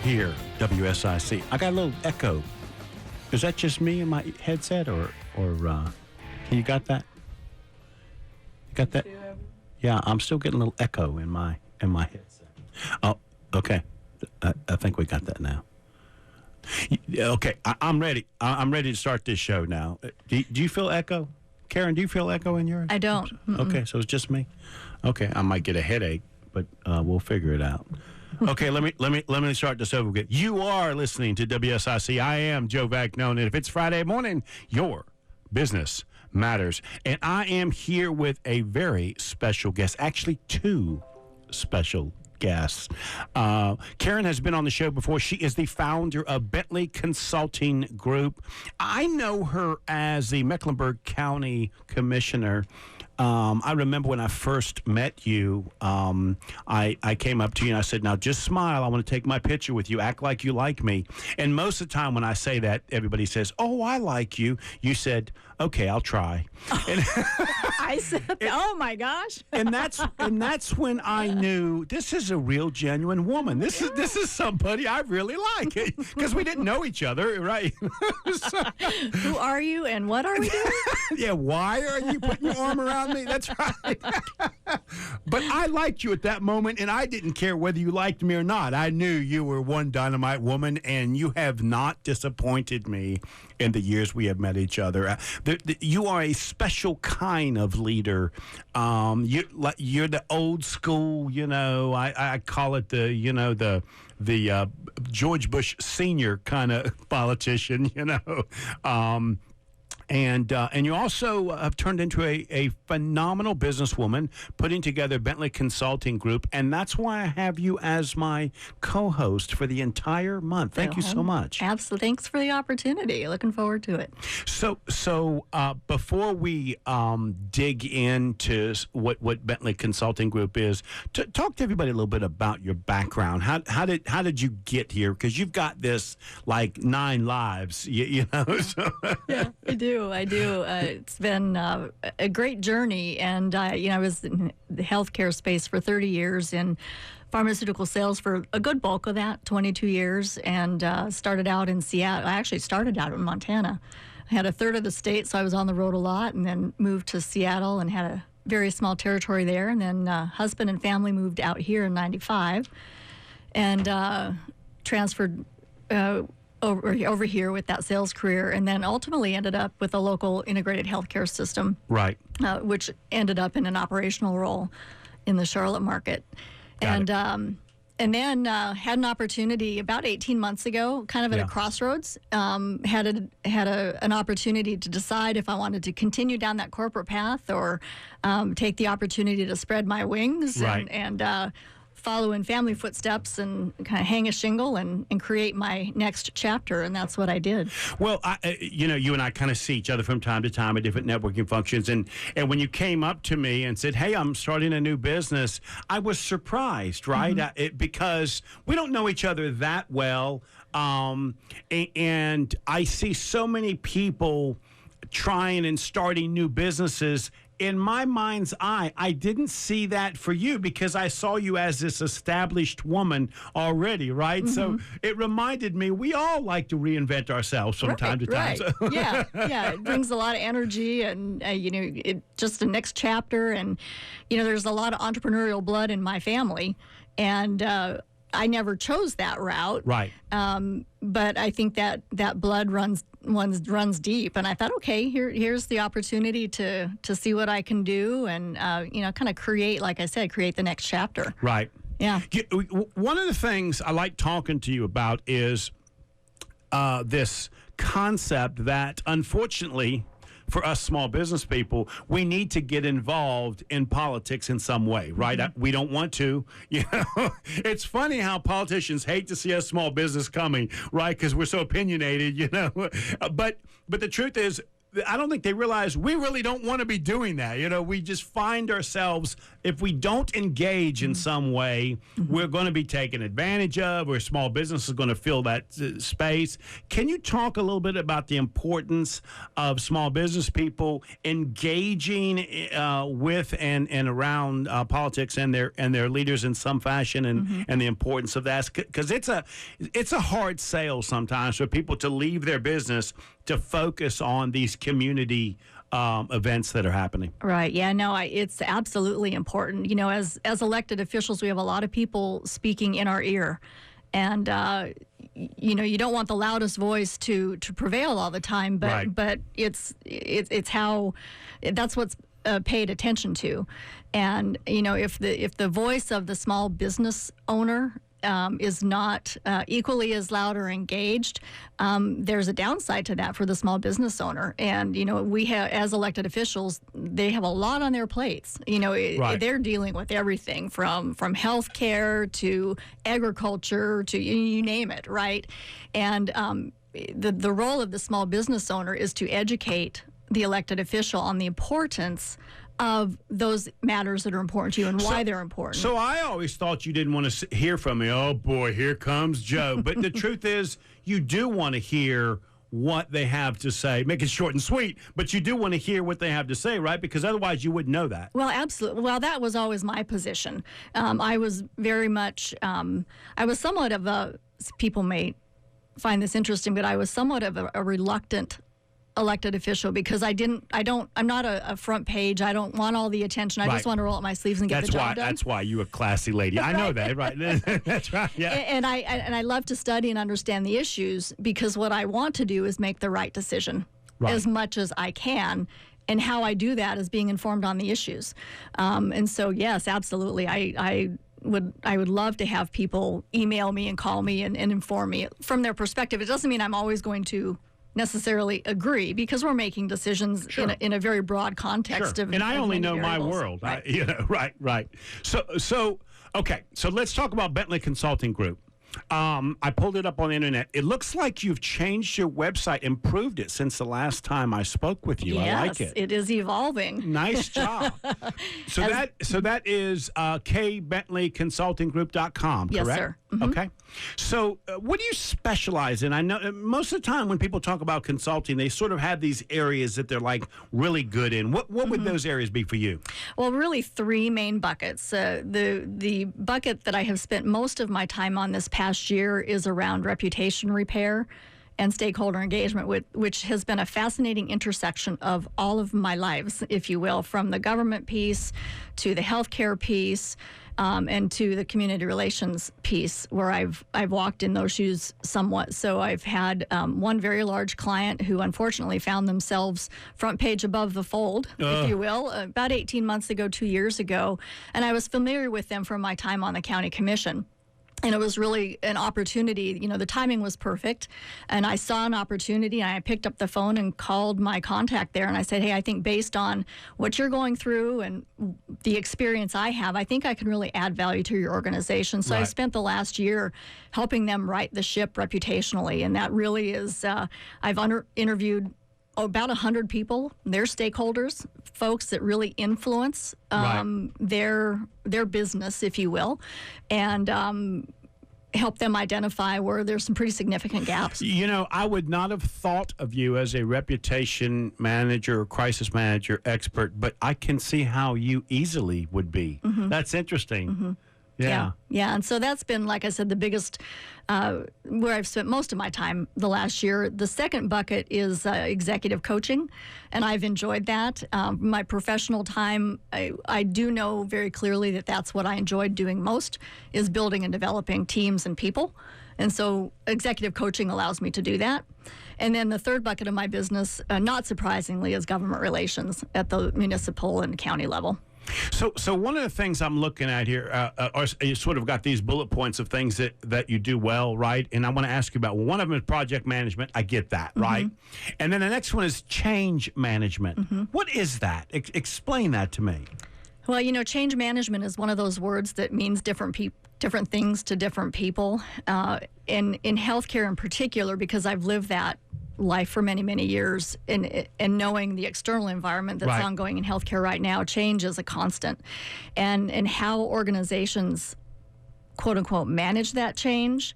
here, WSIC. I got a little echo. Is that just me in my headset, or you got that? You got that? Yeah, I'm still getting a little echo in my headset. Oh, okay. I think we got that now. Okay, I'm ready. I'm ready to start this show now. Do you feel echo? Karen, do you feel echo in yours? I don't. Okay, so it's just me. Okay, I might get a headache, but we'll figure it out. Okay, let me start this over again. You are listening to WSIC. I am Joe Vagnone, and if it's Friday morning, your business matters. And I am here with a very special guest, actually two special guests. Karen has been on the show before. She is the founder of Bentley Consulting Group. I know her as the Mecklenburg County Commissioner. I remember when I first met you, I came up to you and I said, now just smile. I want to take my picture with you. Act like you like me. And most of the time when I say that, everybody says, oh, I like you. You said, okay, I'll try. And I said, oh my gosh. and that's when I knew this is a real genuine woman. This is somebody I really like, because we didn't know each other, right? So, who are you and what are we doing? yeah, why are you putting your arm around me? That's right. But I liked you at that moment, and I didn't care whether you liked me or not. I knew you were one dynamite woman, and you have not disappointed me in the years we have met each other. You are a special kind of leader. You're the old school, I call it the George Bush Senior kind of politician, And you also have turned into a phenomenal businesswoman, putting together Bentley Consulting Group, and that's why I have you as my co-host for the entire month. Thank you so much. Absolutely. Thanks for the opportunity. Looking forward to it. So before we dig into what Bentley Consulting Group is, talk to everybody a little bit about your background. How did you get here? Because you've got this like 9 lives, So. Yeah, I do. It's been a great journey, and I was in the healthcare space for 30 years in pharmaceutical sales for a good bulk of that, 22 years, and started out in Seattle. I actually started out in Montana. I had a third of the state, so I was on the road a lot, and then moved to Seattle and had a very small territory there, and then husband and family moved out here in 95 and transferred over here with that sales career, and then ultimately ended up with a local integrated healthcare system, right? Which ended up in an operational role in the Charlotte market, and then had an opportunity about 18 months ago, kind of at a crossroads. Had an opportunity to decide if I wanted to continue down that corporate path or take the opportunity to spread my wings and follow in family footsteps and kind of hang a shingle and create my next chapter, and that's what I did. Well, you and I kind of see each other from time to time at different networking functions, and when you came up to me and said, hey, I'm starting a new business, I was surprised, right? Mm-hmm. Because we don't know each other that well, and I see so many people trying and starting new businesses. In my mind's eye, I didn't see that for you because I saw you as this established woman already, right? Mm-hmm. So it reminded me we all like to reinvent ourselves from time to time. Right. Yeah. It brings a lot of energy and, just the next chapter. And, there's a lot of entrepreneurial blood in my family. And I never chose that route. Right. But I think that blood runs deep, and I thought, okay, here's the opportunity to see what I can do, and kind of create, like I said, create the next chapter. Right. Yeah. One of the things I like talking to you about is this concept that, unfortunately, for us small business people, we need to get involved in politics in some way, right? Mm-hmm. We don't want to. It's funny how politicians hate to see a small business coming, right? Because we're so opinionated, But the truth is, I don't think they realize we really don't want to be doing that. You know, we just find ourselves, if we don't engage in some way, we're going to be taken advantage of, or small business is going to fill that space. Can you talk a little bit about the importance of small business people engaging with and around politics and their leaders in some fashion, and the importance of that? Because it's a hard sale sometimes for people to leave their business to focus on these community events that are happening. Right. Yeah, no, it's absolutely important. You know, as elected officials, we have a lot of people speaking in our ear. And, you know, you don't want the loudest voice to prevail all the time, but Right. but it's how, that's what's paid attention to. And, you know, if the voice of the small business owner is not equally as loud or engaged, there's a downside to that for the small business owner. And, you know, we have, as elected officials, they have a lot on their plates. You know, Right. they're dealing with everything from healthcare to agriculture to you name it, right? And the role of the small business owner is to educate the elected official on the importance of those matters that are important to you and why they're important. So I always thought you didn't want to hear from me. Oh, boy, here comes Joe. But the truth is, you do want to hear what they have to say. Make it short and sweet, but you do want to hear what they have to say, right? Because otherwise you wouldn't know that. Well, absolutely. Well, that was always my position. I was very much, I was somewhat of a, people may find this interesting, but I was somewhat of a reluctant elected official because I'm not a front page. I don't want all the attention. I Right. just want to roll up my sleeves and get the job done. That's why you're a classy lady. I know that, right? That's right. Yeah. And I love to study and understand the issues because what I want to do is make the right decision Right. as much as I can. And how I do that is being informed on the issues. And so, yes, absolutely. I would love to have people email me and call me and inform me from their perspective. It doesn't mean I'm always going to necessarily agree because we're making decisions Sure. in a very broad context Sure. of And I of only many know my variables. world. Right. You know, right. So okay. So let's talk about Bentley Consulting Group. I pulled it up on the internet. It looks like you've changed your website, improved it since the last time I spoke with you. Yes, I like it. it is evolving. Nice job. So that is kbentleyconsultinggroup.com, Yes, correct? sir. Okay. So what do you specialize in? I know most of the time when people talk about consulting, they sort of have these areas that they're like really good in. What would those areas be for you? Well, really three main buckets. The bucket that I have spent most of my time on this past year is around reputation repair and stakeholder engagement, which has been a fascinating intersection of all of my lives, if you will, from the government piece to the healthcare piece and to the community relations piece, where I've walked in those shoes somewhat. So I've had one very large client who unfortunately found themselves front page above the fold, if you will, about 18 months ago, 2 years ago, and I was familiar with them from my time on the county commission. And it was really an opportunity. You know, the timing was perfect. And I saw an opportunity, and I picked up the phone and called my contact there. And I said, hey, I think based on what you're going through and the experience I have, I think I can really add value to your organization. So Right. I spent the last year helping them right the ship reputationally. And that really is, I've interviewed about 100 people, their stakeholders, folks that really influence their business, if you will, and help them identify where there's some pretty significant gaps. You know, I would not have thought of you as a reputation manager or crisis manager expert, but I can see how you easily would be. That's interesting. Yeah. And so that's been, like I said, the biggest, where I've spent most of my time the last year. The second bucket is executive coaching, and I've enjoyed that. My professional time, I do know very clearly that that's what I enjoyed doing most, is building and developing teams and people. And so executive coaching allows me to do that. And then the third bucket of my business, not surprisingly, is government relations at the municipal and county level. So one of the things I'm looking at here, you sort of got these bullet points of things that you do well, right? And I want to ask you about, well, one of them is project management. I get that, right? And then the next one is change management. What is that? Explain that to me. Well, you know, change management is one of those words that means different things to different people. In healthcare in particular, because I've lived that life for many, many years, and knowing the external environment that's ongoing in healthcare right now, change is a constant. And how organizations, quote unquote, manage that change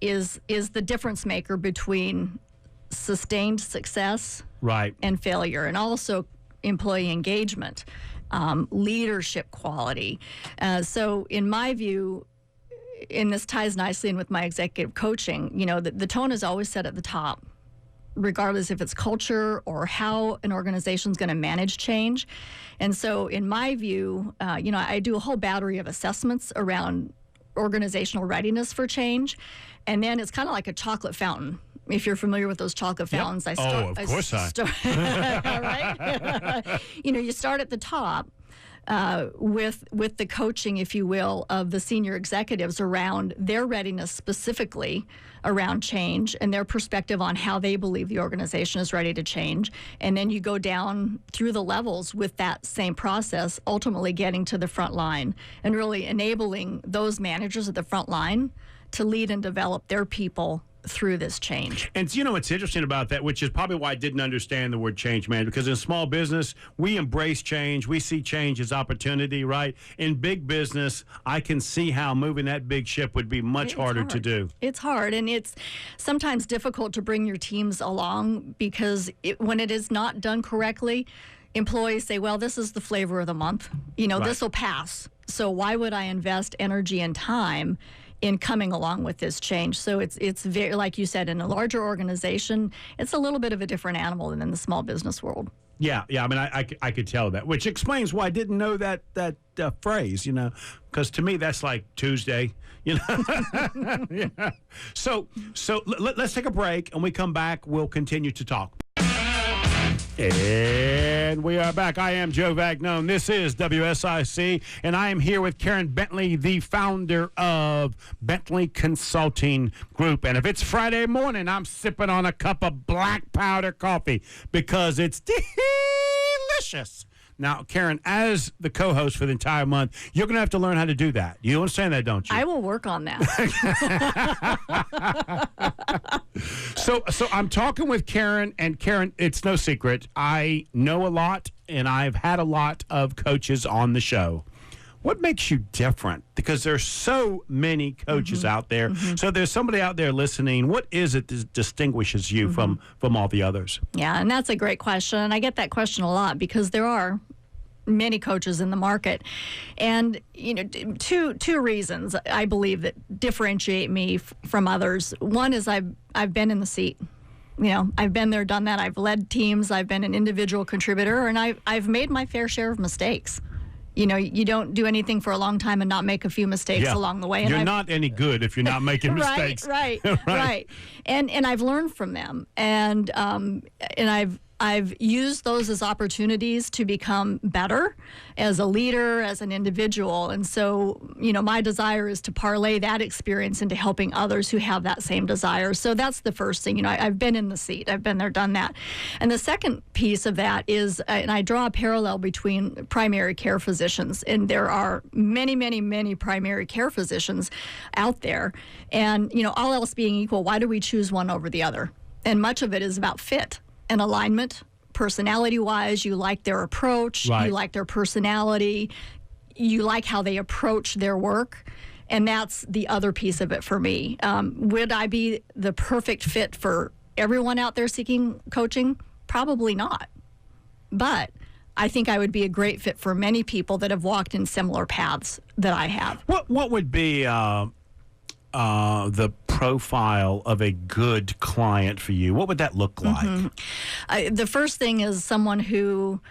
is the difference maker between sustained success and failure, and also employee engagement, leadership quality. So in my view, and this ties nicely in with my executive coaching, the tone is always set at the top, regardless if it's culture or how an organization's going to manage change. And so in my view, I do a whole battery of assessments around organizational readiness for change. And then it's kind of like a chocolate fountain. If you're familiar with those chocolate fountains, Of course right? You start at the top with the coaching, if you will, of the senior executives around their readiness specifically around change and their perspective on how they believe the organization is ready to change. And then you go down through the levels with that same process, ultimately getting to the front line and really enabling those managers at the front line to lead and develop their people through this change. And what's interesting about that, which is probably why I didn't understand the word change management, because in small business, we embrace change. We see change as opportunity, right? In big business, I can see how moving that big ship would be much harder to do. It's hard, and it's sometimes difficult to bring your teams along because when it is not done correctly, employees say, well, this is the flavor of the month. This will pass. So why would I invest energy and time in coming along with this change? So it's very, like you said, in a larger organization, it's a little bit of a different animal than in the small business world. Yeah. I mean, I could tell that, which explains why I didn't know that phrase, because to me that's like Tuesday, Yeah. So let's take a break, and we come back, we'll continue to talk. And we are back. I am Joe Vagnone. This is WSIC, and I am here with Karen Bentley, the founder of Bentley Consulting Group. And if it's Friday morning, I'm sipping on a cup of black powder coffee because it's delicious. Now, Karen, as the co-host for the entire month, you're going to have to learn how to do that. You understand that, don't you? I will work on that. So I'm talking with Karen, and Karen, it's no secret, I know a lot, and I've had a lot of coaches on the show. What makes you different? Because there's so many coaches out there. So there's somebody out there listening. What is it that distinguishes you from all the others? Yeah, and that's a great question. And I get that question a lot because there are many coaches in the market. And, two reasons I believe that differentiate me from others. One is I've been in the seat. I've been there, done that. I've led teams. I've been an individual contributor, and I've made my fair share of mistakes. You don't do anything for a long time and not make a few mistakes along the way. And you're not any good if you're not making mistakes. Right. And I've learned from them, and I've used those as opportunities to become better as a leader, as an individual. And so, my desire is to parlay that experience into helping others who have that same desire. So that's the first thing. I've been in the seat. I've been there, done that. And the second piece of that is, and I draw a parallel between primary care physicians, and there are many, many, many primary care physicians out there. And, all else being equal, why do we choose one over the other? And much of it is about fit and alignment. Personality-wise, you like their approach, you like their personality, you like how they approach their work, and that's the other piece of it for me. Would I be the perfect fit for everyone out there seeking coaching? Probably not. But I think I would be a great fit for many people that have walked in similar paths that I have. What would be the profile of a good client for you? What would that look like? The first thing is someone who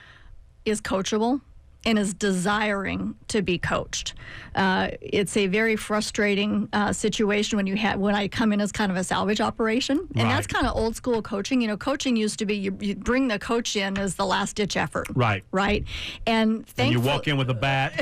is coachable and is desiring to be coached. It's a very frustrating situation when I come in as kind of a salvage operation, and that's kind of old school coaching. Coaching used to be you bring the coach in as the last ditch effort. Right. And you walk in with a bat.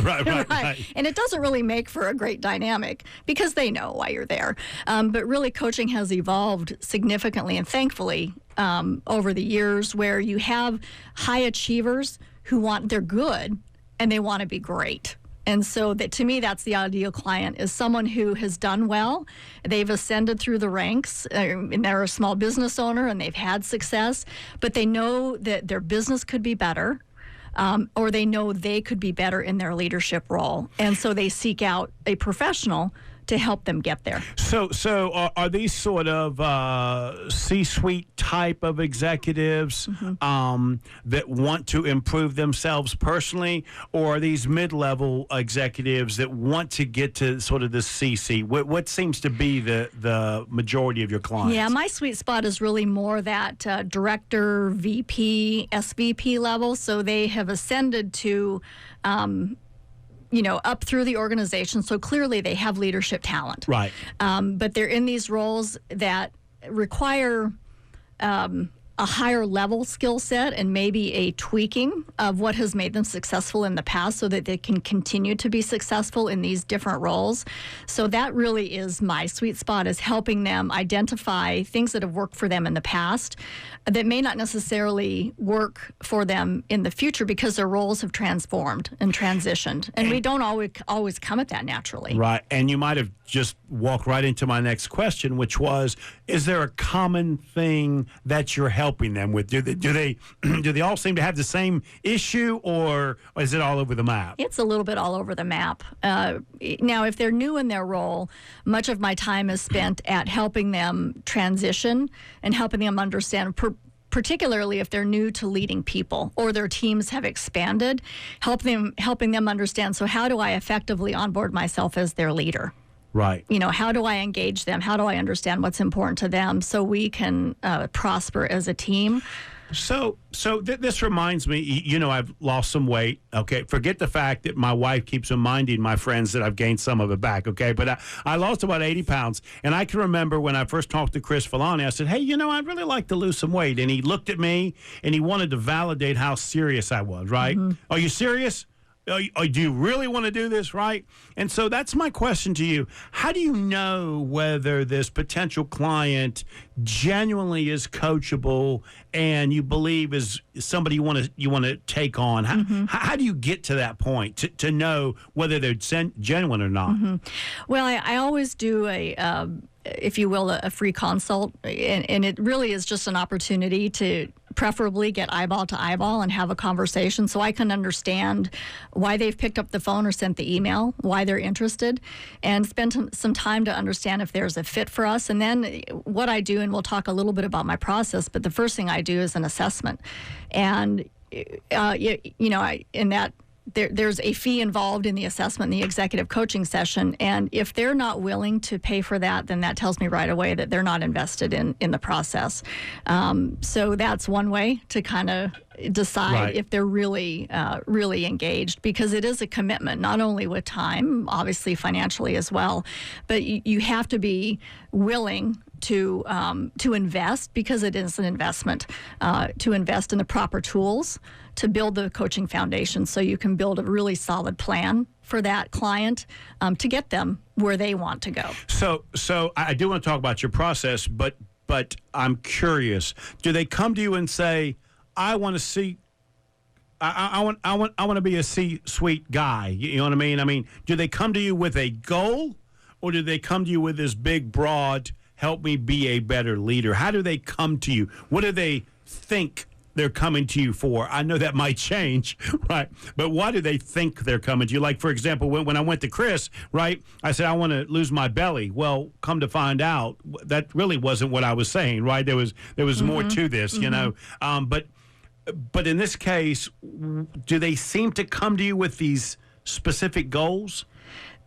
right. And it doesn't really make for a great dynamic because they know why you're there. But really, coaching has evolved significantly and thankfully over the years, where you have high achievers who they're good and they want to be great. And so that, to me, that's the ideal client, is someone who has done well. They've ascended through the ranks, and they're a small business owner and they've had success, but they know that their business could be better. Or they know they could be better in their leadership role. And so they seek out a professional to help them get there. So are these sort of C-suite type of executives that want to improve themselves personally, or are these mid-level executives that want to get to sort of the C-suite? What seems to be the majority of your clients? Yeah, my sweet spot is really more that director, VP, SVP level. So they have ascended to up through the organization. So clearly they have leadership talent. Right. But they're in these roles that require a higher level skill set and maybe a tweaking of what has made them successful in the past so that they can continue to be successful in these different roles. So that really is my sweet spot, is helping them identify things that have worked for them in the past that may not necessarily work for them in the future because their roles have transformed and transitioned. And we don't always come at that naturally. Right. And you might have just walked right into my next question, which was, is there a common thing that you're helping them with? Do they all seem to have the same issue, or is it all over the map? It's a little bit all over the map. Now, if they're new in their role, much of my time is spent at helping them transition and helping them understand, particularly if they're new to leading people or their teams have expanded, helping them understand, so how do I effectively onboard myself as their leader? Right. How do I engage them? How do I understand what's important to them so we can prosper as a team? So this reminds me, I've lost some weight. Okay. Forget the fact that my wife keeps reminding my friends that I've gained some of it back. Okay. But I lost about 80 pounds. And I can remember when I first talked to Chris Filani, I said, hey, I'd really like to lose some weight. And he looked at me and he wanted to validate how serious I was. Right. Mm-hmm. Are you serious? Do you really want to do this, right? And so that's my question to you. How do you know whether this potential client genuinely is coachable and you believe is somebody you want to take on? How do you get to that point to know whether they're genuine or not? Mm-hmm. Well, I always do if you will, a free consult, and it really is just an opportunity to preferably get eyeball to eyeball and have a conversation so I can understand why they've picked up the phone or sent the email, why they're interested, and spend some time to understand if there's a fit for us. And then what I do, and we'll talk a little bit about my process, but the first thing I do is an assessment. And, in that, there's a fee involved in the assessment and the executive coaching session. And if they're not willing to pay for that, then that tells me right away that they're not invested in the process. So that's one way to kind of decide if they're really engaged, because it is a commitment, not only with time, obviously financially as well, but you have to be willing to invest, because it is an investment, to invest in the proper tools to build the coaching foundation so you can build a really solid plan for that client to get them where they want to go. So I do want to talk about your process, but I'm curious. Do they come to you and say, I want to see, I want to be a C-suite guy? You know what I mean? I mean, do they come to you with a goal, or do they come to you with this big, broad, help me be a better leader? How do they come to you? What do they think they're coming to you for? I know that might change, right? But why do they think they're coming to you? Like, for example, when I went to Chris, right, I said, I want to lose my belly. Well, come to find out, that really wasn't what I was saying, right? There was more to this, But in this case, do they seem to come to you with these specific goals?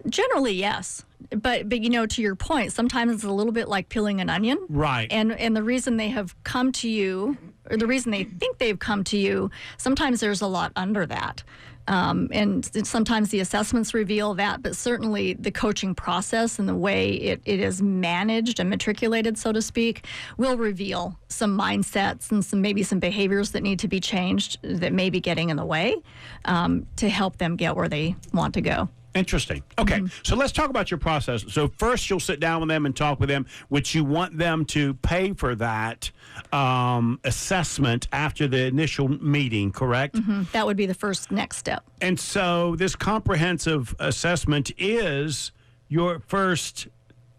Generally, yes. But to your point, sometimes it's a little bit like peeling an onion. Right. And the reason they have come to you, or the reason they think they've come to you, sometimes there's a lot under that. And sometimes the assessments reveal that, but certainly the coaching process and the way it is managed and matriculated, so to speak, will reveal some mindsets and maybe some behaviors that need to be changed that may be getting in the way to help them get where they want to go. Interesting. Okay, so let's talk about your process. So first, you'll sit down with them and talk with them, which you want them to pay for that assessment after the initial meeting, correct? That would be the first next step. And so this comprehensive assessment is your first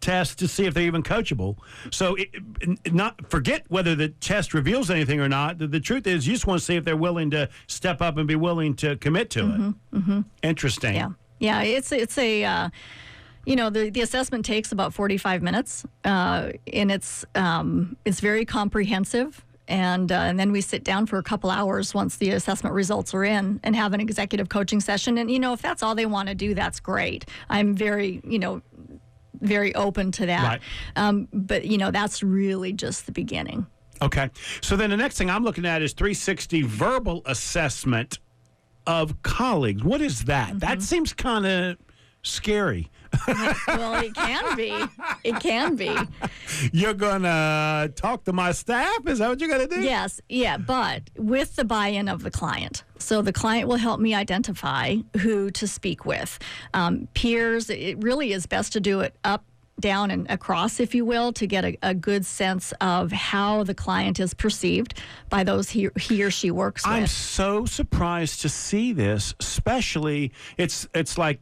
test to see if they're even coachable. So not forget whether the test reveals anything or not. The truth is you just want to see if they're willing to step up and be willing to commit to it. Interesting. Yeah, it's a the assessment takes about 45 minutes, and it's very comprehensive. And then we sit down for a couple hours once the assessment results are in and have an executive coaching session. And, if that's all they want to do, that's great. I'm very open to that. Right. But, that's really just the beginning. Okay. So then the next thing I'm looking at is 360 verbal assessment of colleagues. What is that? That seems kind of scary. Well, it can be. It can be. You're going to talk to my staff? Is that what you're going to do? Yes. Yeah. But with the buy-in of the client. So the client will help me identify who to speak with. Peers, it really is best to do it up, down, and across, if you will, to get a good sense of how the client is perceived by those he or she works with. I'm so surprised to see this, especially it's like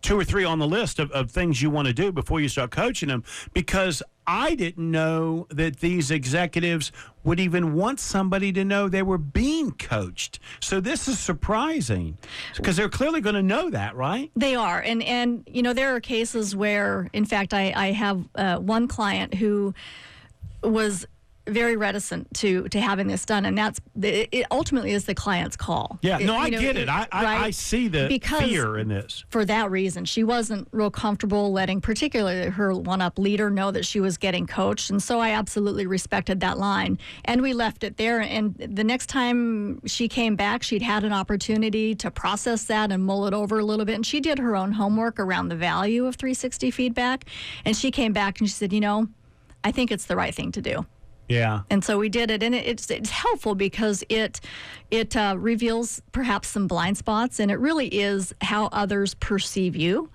2 or 3 on the list of things you want to do before you start coaching them, because I didn't know that these executives would even want somebody to know they were being coached. So this is surprising because they're clearly going to know that, right? They are. And there are cases where, in fact, I have one client who was very reticent to having this done, and it ultimately is the client's call. Yeah, I get it. I see the fear in this. For that reason, she wasn't real comfortable letting particularly her one-up leader know that she was getting coached, and so I absolutely respected that line, and we left it there. And the next time she came back, she'd had an opportunity to process that and mull it over a little bit, and she did her own homework around the value of 360 feedback, and she came back and she said, I think it's the right thing to do. Yeah. And so we did it, and it's helpful because it reveals perhaps some blind spots, and it really is how others perceive you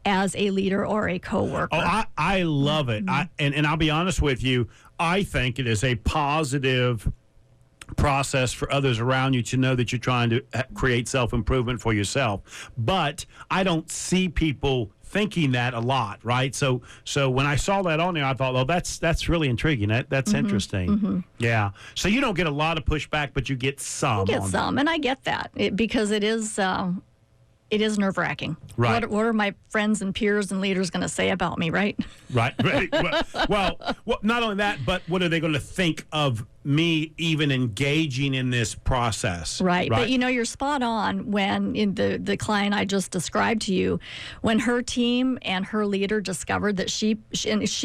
as a leader or a coworker. Oh, I love it. And I'll be honest with you, I think it is a positive process for others around you to know that you're trying to create self-improvement for yourself. But I don't see people thinking that a lot, right? So when I saw that on there, I thought, well, that's really intriguing. That's interesting. Yeah. So you don't get a lot of pushback, but you get some. You get some, and I get that because it is nerve-wracking. Right. What are my friends and peers and leaders going to say about me, right? Right. Well, not only that, but what are they going to think of me even engaging in this process? Right. But you're spot on when in the client I just described to you, when her team and her leader discovered that she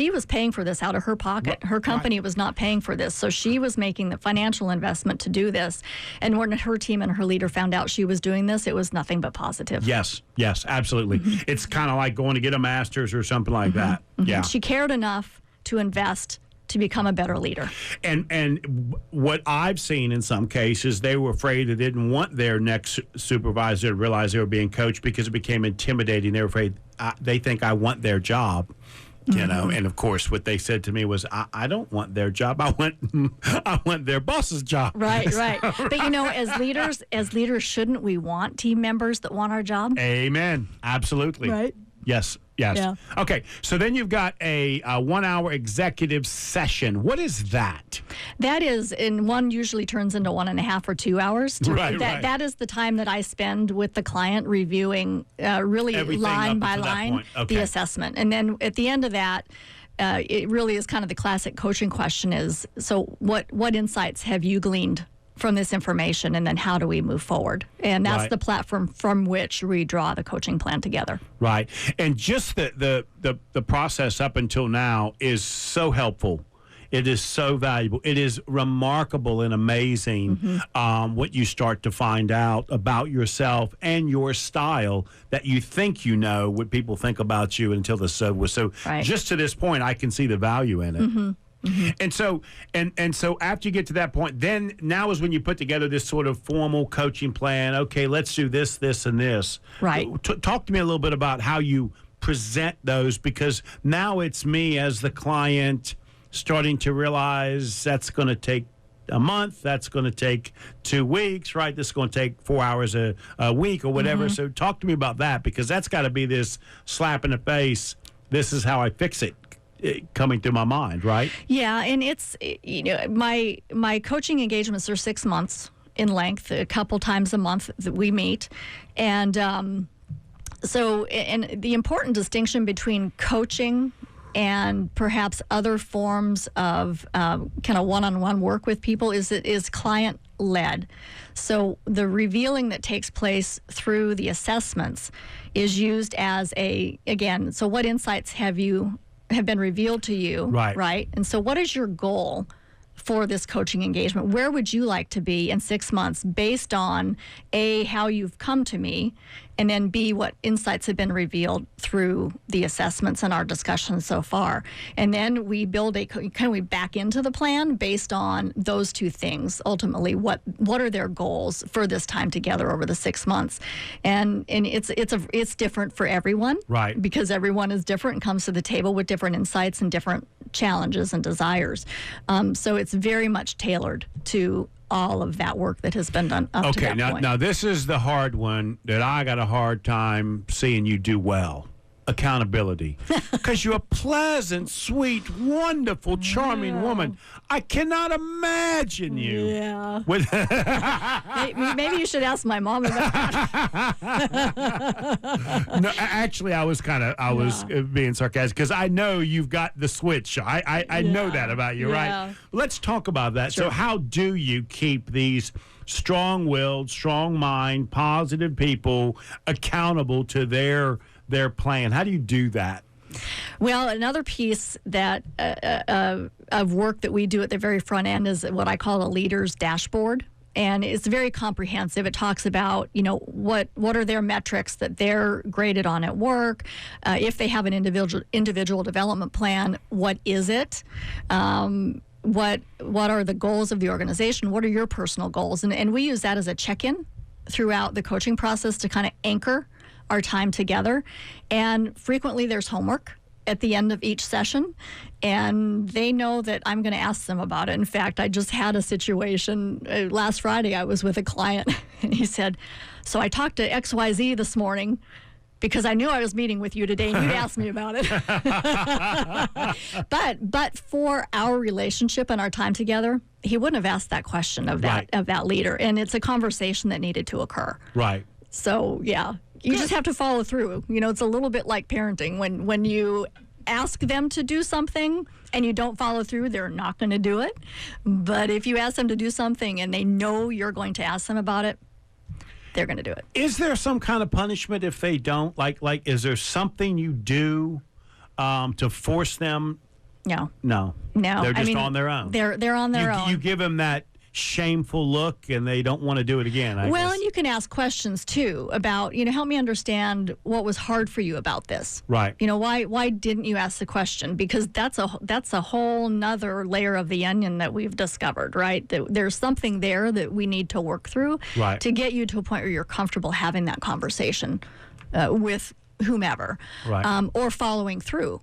was paying for this out of her pocket. Her company was not paying for this. So she was making the financial investment to do this. And when her team and her leader found out she was doing this, it was nothing but positive. Yes, absolutely. It's kind of like going to get a master's or something like that. Yeah. She cared enough to invest to become a better leader. And what I've seen in some cases, they were afraid they didn't want their next supervisor to realize they were being coached because it became intimidating. They were afraid they think I want their job. And of course, what they said to me was, I don't want their job. I want their boss's job. Right. But as leaders, shouldn't we want team members that want our job? Amen. Absolutely. Right. Yes. Yeah. Okay. So then you've got a 1-hour executive session. What is that? That is, and one usually turns into 1.5 or 2 hours. That is the time that I spend with the client reviewing really everything line by line the assessment. And then at the end of that, it really is kind of the classic coaching question is, so what insights have you gleaned from this information, and then how do we move forward? And that's the platform from which we draw the coaching plan together. Right. And just the process up until now is so helpful. It is so valuable. It is remarkable and amazing what you start to find out about yourself and your style that you think you know what people think about you until the so was. So just to this point, I can see the value in it. And so after you get to that point, then now is when you put together this sort of formal coaching plan. Okay, let's do this, this, and this. Right. Talk to me a little bit about how you present those, because now it's me as the client starting to realize that's going to take a month, that's going to take 2 weeks, right? This is going to take 4 hours a week or whatever. So talk to me about that, because that's got to be this slap in the face. This is how I fix it coming through my mind, right? Yeah, and it's, my coaching engagements are 6 months in length, a couple times a month that we meet. And so the important distinction between coaching and perhaps other forms of kind of one-on-one work with people is client-led. So the revealing that takes place through the assessments is used as so what insights have been revealed to you, right? And so what is your goal for this coaching engagement? Where would you like to be in 6 months based on A, how you've come to me, and then B, what insights have been revealed through the assessments and our discussions so far. And then we build we back into the plan based on those two things. Ultimately, what are their goals for this time together over the 6 months? And it's different for everyone, right? Because everyone is different and comes to the table with different insights and different challenges and desires. So it's very much tailored to all of that work that has been done up to that point. Now this is the hard one that I got a hard time seeing you do well. Accountability. Because you're a pleasant, sweet, wonderful, charming woman. I cannot imagine you. Yeah. With Maybe you should ask my mom about that. No, actually, I was being sarcastic, because I know you've got the switch. I know that about you, right? Let's talk about that. Sure. So how do you keep these strong-willed, strong-mind, positive people accountable to their plan? How do you do that? Well, another piece that of work that we do at the very front end is what I call a leader's dashboard. And it's very comprehensive. It talks about, what are their metrics that they're graded on at work. If they have an individual development plan, what is it? What are the goals of the organization? What are your personal goals? And we use that as a check-in throughout the coaching process to kind of anchor our time together. And frequently there's homework at the end of each session, and they know that I'm going to ask them about it. In fact, I just had a situation last Friday. I was with a client and he said, so I talked to XYZ this morning because I knew I was meeting with you today and you'd asked me about it. but for our relationship and our time together, he wouldn't have asked that question of that leader. And it's a conversation that needed to occur. Right. So, yeah. You just have to follow through. It's a little bit like parenting. When you ask them to do something and you don't follow through, they're not going to do it. But if you ask them to do something and they know you're going to ask them about it, they're going to do it. Is there some kind of punishment if they don't? Like, is there something you do to force them? No. They're just on their own. They're on their own. You give them that shameful look and they don't want to do it again, I guess. And you can ask questions too about, help me understand what was hard for you about this. Right. Why didn't you ask the question? Because that's a whole nother layer of the onion that we've discovered, right? That there's something there that we need to work through to get you to a point where you're comfortable having that conversation with whomever, or following through.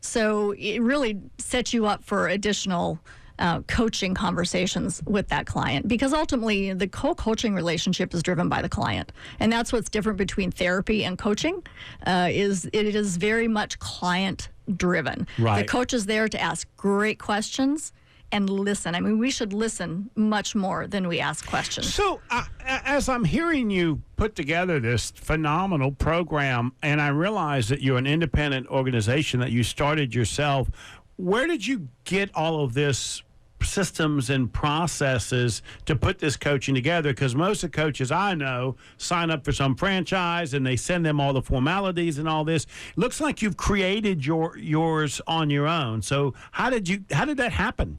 So it really sets you up for additional coaching conversations with that client, because ultimately the co-coaching relationship is driven by the client, and that's what's different between therapy and coaching. It is very much client driven. The coach is there to ask great questions and listen. I mean, we should listen much more than we ask questions. So as I'm hearing you put together this phenomenal program, and I realize that you're an independent organization, that you started yourself, where did you get all of this systems and processes to put this coaching together? Because most of the coaches I know sign up for some franchise and they send them all the formalities and all this. It looks like you've created yours on your own. So how did that happen?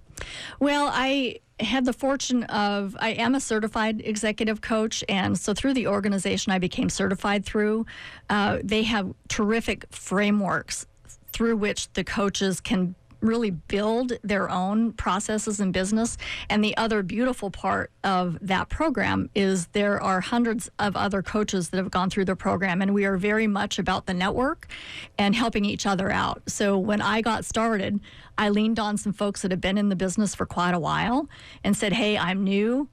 Well, I had the fortune of, I am a certified executive coach, and so through the organization I became certified through. They have terrific frameworks through which the coaches can really build their own processes in business. And the other beautiful part of that program is there are hundreds of other coaches that have gone through the program, and we are very much about the network and helping each other out. So when I got started, I leaned on some folks that have been in the business for quite a while and said, hey, I'm new.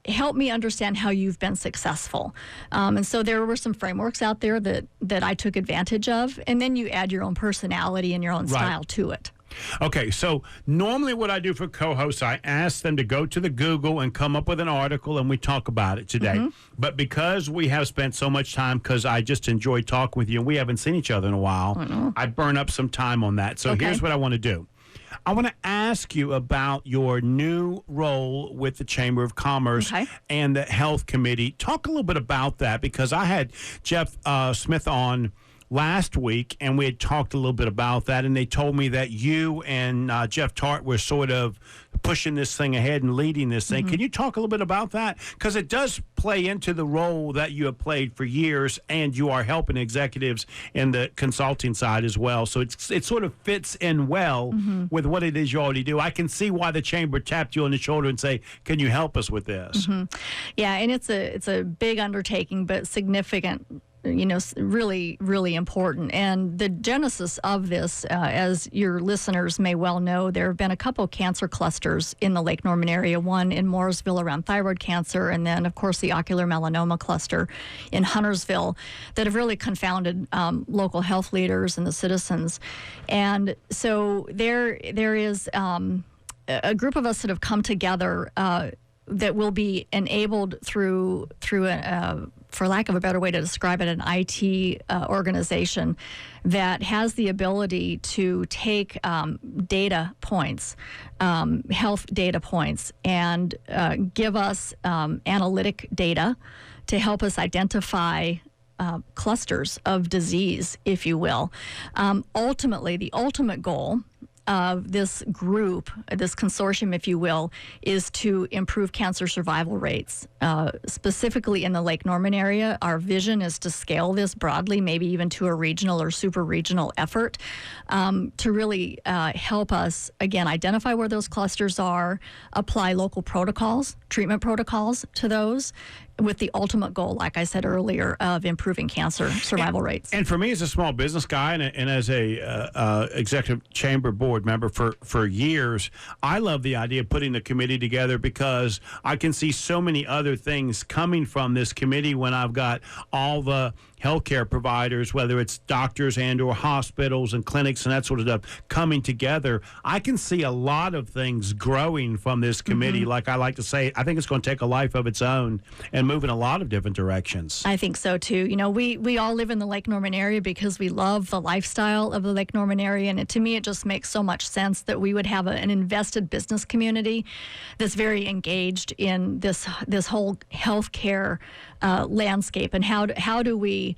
Help me understand how you've been successful. And so there were some frameworks out there that I took advantage of. And then you add your own personality and your own style to it. Okay, so normally what I do for co-hosts, I ask them to go to the Google and come up with an article, and we talk about it today. But because we have spent so much time, because I just enjoy talking with you, and we haven't seen each other in a while, I burn up some time on that. So here's what I want to do. I want to ask you about your new role with the Chamber of Commerce and the Health Committee. Talk a little bit about that, because I had Jeff Smith on last week, and we had talked a little bit about that, and they told me that you and Jeff Tart were sort of pushing this thing ahead and leading this thing. Can you talk a little bit about that? Because it does play into the role that you have played for years, and you are helping executives in the consulting side as well. So it sort of fits in well with what it is you already do. I can see why the Chamber tapped you on the shoulder and say, can you help us with this? Yeah, and it's a big undertaking, but significant, really, really important. And the genesis of this, as your listeners may well know, there have been a couple cancer clusters in the Lake Norman area, one in Mooresville around thyroid cancer, and then, of course, the ocular melanoma cluster in Huntersville that have really confounded local health leaders and the citizens. And so there is a group of us that have come together that will be enabled through for lack of a better way to describe it, an IT organization that has the ability to take data points, health data points, and give us analytic data to help us identify clusters of disease, if you will. Ultimately, the ultimate goal of this group, this consortium, if you will, is to improve cancer survival rates, specifically in the Lake Norman area. Our vision is to scale this broadly, maybe even to a regional or super regional effort, to really help us, again, identify where those clusters are, apply local protocols, treatment protocols to those, with the ultimate goal, like I said earlier, of improving cancer survival rates. And for me as a small business guy and as a executive chamber board member for years, I love the idea of putting the committee together, because I can see so many other things coming from this committee when I've got all the healthcare providers, whether it's doctors and or hospitals and clinics and that sort of stuff, coming together. I can see a lot of things growing from this committee. Like I like to say, I think it's going to take a life of its own and move in a lot of different directions. I think so too. We all live in the Lake Norman area because we love the lifestyle of the Lake Norman area, and to me it just makes so much sense that we would have an invested business community that's very engaged in this whole healthcare landscape, and how do we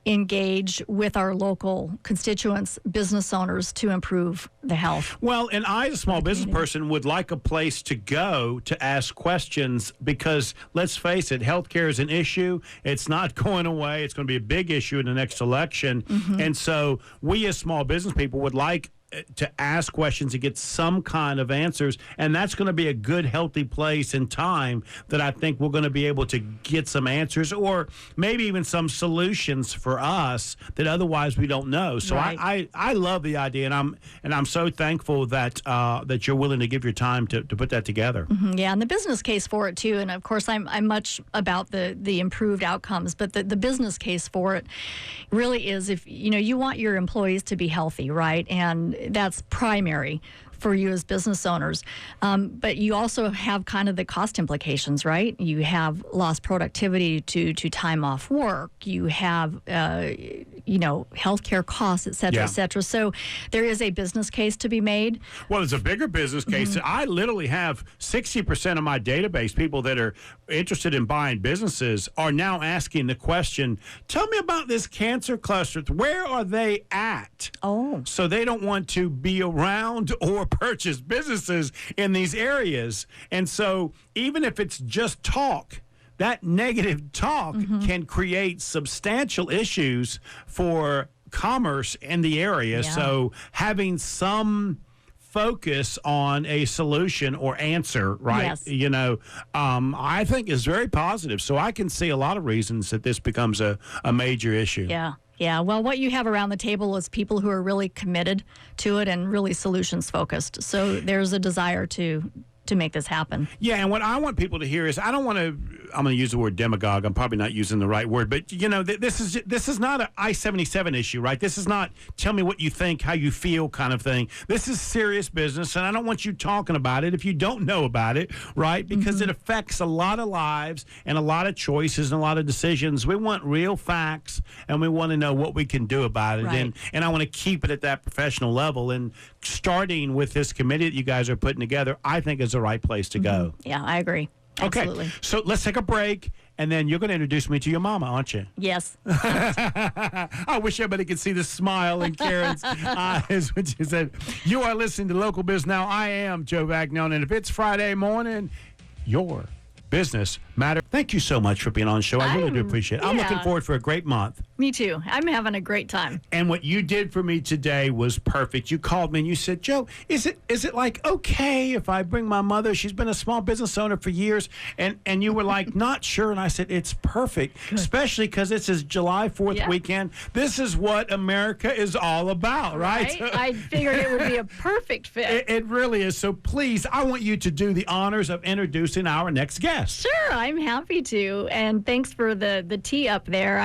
engage with our local constituents, business owners, to improve the health. Well, and I, as a small business person, would like a place to go to ask questions, because let's face it, healthcare is an issue. It's not going away. It's going to be a big issue in the next election. And so we as small business people would like to ask questions to get some kind of answers, and that's going to be a good, healthy place and time that I think we're going to be able to get some answers, or maybe even some solutions for us that otherwise we don't know. So I love the idea, and I'm so thankful that that you're willing to give your time to put that together. Yeah, and the business case for it too, and of course I'm much about the improved outcomes, but the business case for it really is, if you want your employees to be healthy, right? And that's primary for you as business owners. But you also have kind of the cost implications, right? You have lost productivity to time off work. You have, healthcare costs, et cetera, et cetera. So there is a business case to be made. Well, it's a bigger business case. I literally have 60% of my database, people that are interested in buying businesses, are now asking the question, tell me about this cancer cluster. Where are they at? Oh. So they don't want to be around or purchase businesses in these areas. And so even if it's just talk, that negative talk can create substantial issues for commerce in the area. Yeah. So having some focus on a solution or answer, right? Yes. I think is very positive. So I can see a lot of reasons that this becomes a major issue. Yeah. Yeah. Well, what you have around the table is people who are really committed to it and really solutions focused. So there's a desire to make this happen. Yeah, and what I want people to hear is I'm going to use the word demagogue. I'm probably not using the right word, but this is not an I-77 issue, right? This is not tell me what you think, how you feel kind of thing. This is serious business, and I don't want you talking about it if you don't know about it, right? Because it affects a lot of lives and a lot of choices and a lot of decisions. We want real facts, and we want to know what we can do about it. Right. And I want to keep it at that professional level. And starting with this committee that you guys are putting together, I think is the right place to go. Yeah, I agree. Absolutely. Okay, so let's take a break, and then you're going to introduce me to your mama, aren't you? Yes. I wish everybody could see the smile in Karen's eyes when she said, you are listening to Local Biz Now. I am Joe Vagnone, and if it's Friday morning, your business matters. Thank you so much for being on the show. I really do appreciate it. I'm looking forward for a great month. Me too. I'm having a great time. And what you did for me today was perfect. You called me and you said, Joe, is it like okay if I bring my mother? She's been a small business owner for years. And you were like, not sure. And I said, it's perfect, especially because this is July 4th weekend. This is what America is all about, right? I figured it would be a perfect fit. It really is. So please, I want you to do the honors of introducing our next guest. Sure, I'm happy to, and thanks for the tee up there.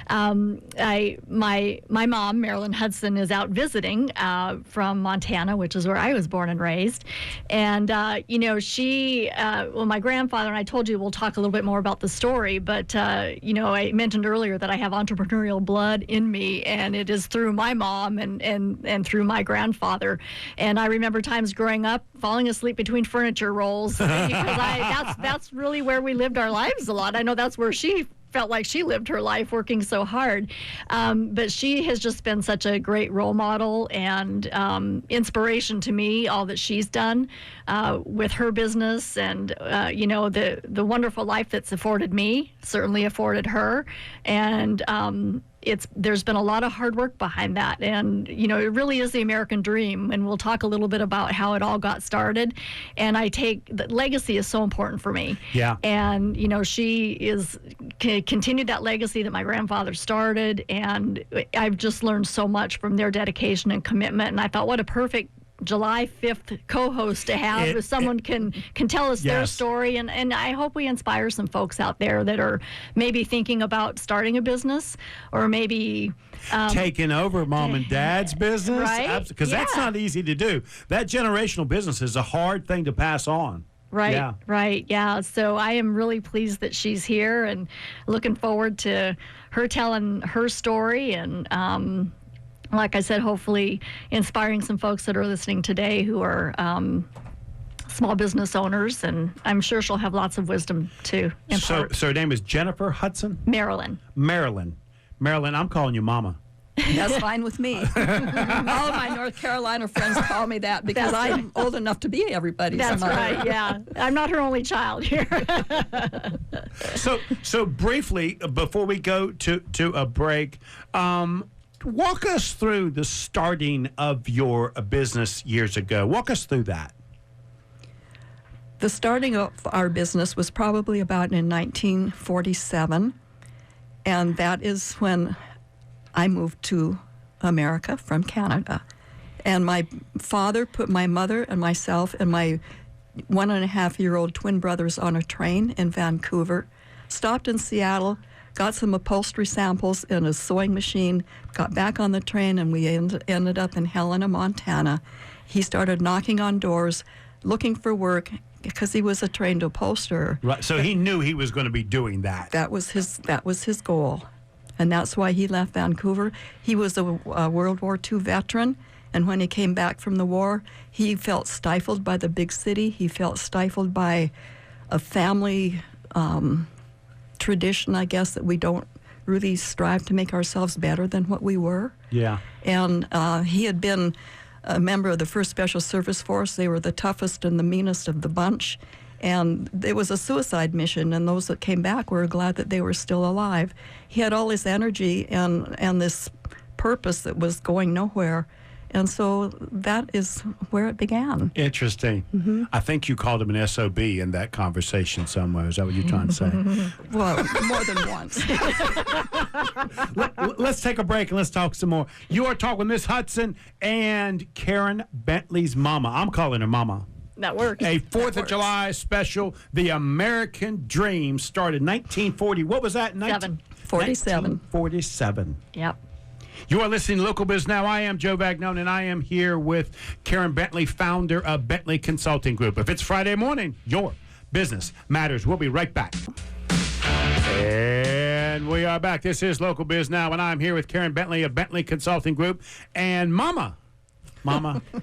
My mom, Marilyn Hudson, is out visiting from Montana, which is where I was born and raised, and she, my grandfather, and I told you we'll talk a little bit more about the story, but I mentioned earlier that I have entrepreneurial blood in me, and it is through my mom and through my grandfather, and I remember times growing up falling asleep between furniture rolls because that's really where we lived our lives a lot. I know that's where she felt like she lived her life working so hard. But she has just been such a great role model and inspiration to me, all that she's done with her business and, the wonderful life that's afforded me, certainly afforded her. And there's been a lot of hard work behind that. And, it really is the American dream. And we'll talk a little bit about how it all got started. And the legacy is so important for me. Yeah. And, she continued that legacy that my grandfather started. And I've just learned so much from their dedication and commitment. And I thought, what a perfect July 5th co-host to have if someone can tell us their story. And I hope we inspire some folks out there that are maybe thinking about starting a business or maybe taking over mom and dad's business. Right? Because that's not easy to do. That generational business is a hard thing to pass on. Right, yeah. Right, yeah. So I am really pleased that she's here and looking forward to her telling her story and like I said, hopefully inspiring some folks that are listening today who are small business owners, and I'm sure she'll have lots of wisdom to impart. So her name is Jennifer Hudson? Marilyn, I'm calling you Mama. That's fine with me. All of my North Carolina friends call me that because I'm old enough to be everybody's That's mother. right, yeah. I'm not her only child here. So briefly, before we go to a break, walk us through the starting of your business years ago. Walk us through that. The starting of our business was probably about in 1947, and that is when I moved to America from Canada. And my father put my mother and myself and my 1.5-year-old twin brothers on a train in Vancouver, stopped in Seattle, got some upholstery samples in a sewing machine, got back on the train, and we ended up in Helena, Montana. He started knocking on doors, looking for work, because he was a trained upholsterer. Right. So he knew he was going to be doing that. That was his goal. And that's why he left Vancouver. He was a World War II veteran, and when he came back from the war, he felt stifled by the big city. He felt stifled by a family tradition, I guess, that we don't really strive to make ourselves better than what we were. Yeah. And he had been a member of the 1st Special Service Force. They were the toughest and the meanest of the bunch. And it was a suicide mission, and those that came back were glad that they were still alive. He had all this energy and this purpose that was going nowhere. And so that is where it began. Interesting. I think you called him an SOB in that conversation somewhere. Is that what you're trying to say? Well, more than once. Let's take a break and let's talk some more. You are talking with Miss Hudson and Karen Bentley's mama. I'm calling her mama. That works. A 4th of July special. The American Dream started 1940. What was that? 1947. Yep. You are listening to Local Biz Now. I am Joe Vagnone, and I am here with Karen Bentley, founder of Bentley Consulting Group. If it's Friday morning, your business matters. We'll be right back. And we are back. This is Local Biz Now, and I'm here with Karen Bentley of Bentley Consulting Group. And Mama,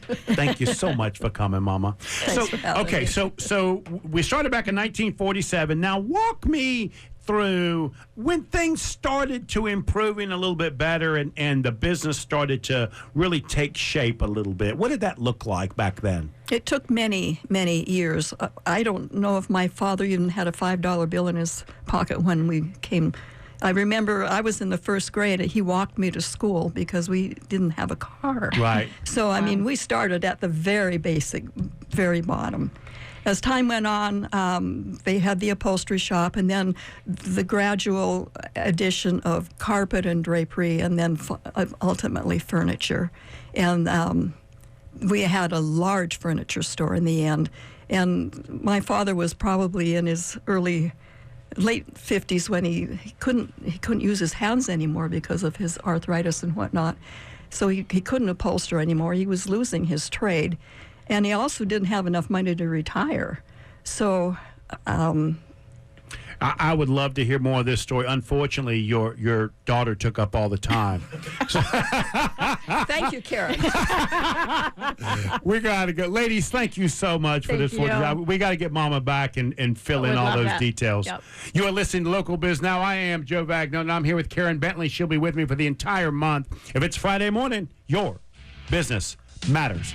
thank you so much for coming, Mama. Thanks for having me. So we started back in 1947. Now walk me through when things started to improving a little bit better and the business started to really take shape a little bit. What did that look like back then? It took many, many years. I don't know if my father even had a $5 bill in his pocket when we came. I remember I was in the 1st grade and he walked me to school because we didn't have a car. Right. So, I mean, we started at the very basic, very bottom. As time went on, they had the upholstery shop, and then the gradual addition of carpet and drapery, and then ultimately furniture. And we had a large furniture store in the end. And my father was probably in his late 50s when he couldn't use his hands anymore because of his arthritis and whatnot. So he couldn't upholster anymore. He was losing his trade. And he also didn't have enough money to retire. So I would love to hear more of this story. Unfortunately, your daughter took up all the time. Thank you, Karen. We got to go. Ladies, thank you so much for this. We got to get Mama back and fill in all those details. Yep. You are listening to Local Biz Now. I am Joe Vagnone, and I'm here with Karen Bentley. She'll be with me for the entire month. If it's Friday morning, your business matters.